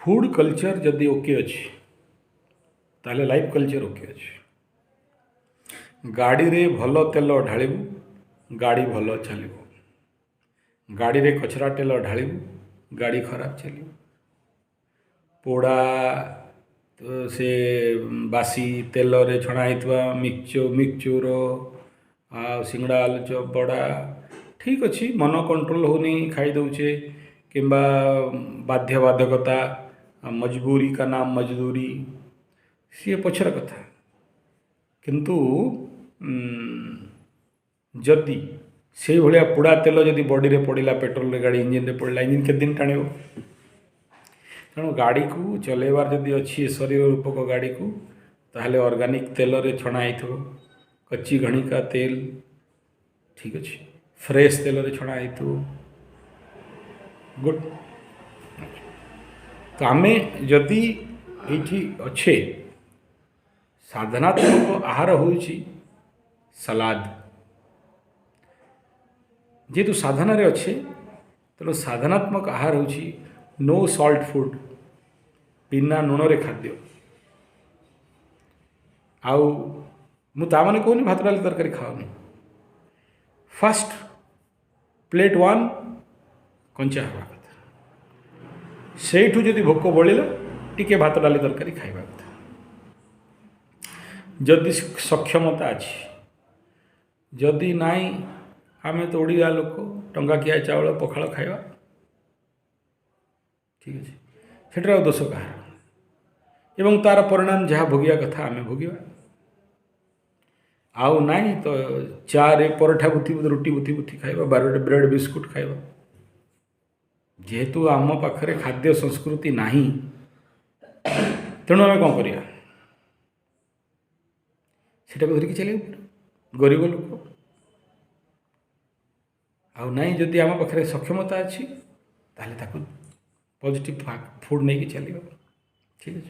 Food culture जदि okay अच्छी ताले लाइफ कल्चर ओके अच्छी। गाड़ी रे भल तेल ढालिबू गाड़ी भल चलिबो। गाड़ी रे कचरा तेल ढालिबू गाड़ी खराब चलिबो। पोड़ा तो से बासी तेल रे छणा होइतबा मिक्सचर आ सिंगड़ा आलुचप बड़ा ठीक अच्छी मन कंट्रोल होनी खाई दौचे किंबा बाध्य बाधकता मजबूरी का नाम मजदूरी सी पछर कथा किंतु जदि से भाया पोड़ा तेल जदि बॉडी रे पड़ा पेट्रोल गाड़ी इंजिन रे पड़ा इंजिन केते दिन टाणिब। तेणु गाड़ी को चलेबार जदि अच्छी शरीर रूपक गाड़ी को ताहले ऑर्गेनिक तेल रे छणा होइथबो। कच्ची घणी का तेल ठीक अच्छे फ्रेश तेल रे छणा होइथबो गुड। तो आमे जदि ये अच्छे साधनात्मक आहार होउची सलाद जेहेतु साधन अच्छे तेणु साधनात्मक आहार होउची नो सॉल्ट फूड बिना लुण रे खाद्य। आउ मु ता माने कहूनी भात डाली तरकारी खाओनी फास्ट प्लेट वन कंचा हवा कथा सेठू जदि भोक बलिला टिके भात डाली तरकारी खाइबा कथा। जदि सक्षमता अच्छी जदि नाई आमे तो ओडिया लोक टंकाकिया चावल पखाल खाइबा ठीक अच्छे सेटा दोष कहार एवं तार परिणाम जहाँ भोगिया कथा आमे भोगिबा। आउ नाई तो चा रे पराठा बुथी रुटी बुथी बुथी खाइबा बारटे ब्रेड बिस्कुट खाइबा। जेहेतु आम पाखरे खाद्य संस्कृति नाही तेणु आमे कौन करिया सेटा धरिकी चलिया गरीब लोक। आउ नाई जदि आम पाखरे सक्षमता अच्छी ताहले ताकू पॉजिटिव फूड नहीं कि चलिए ठीक है।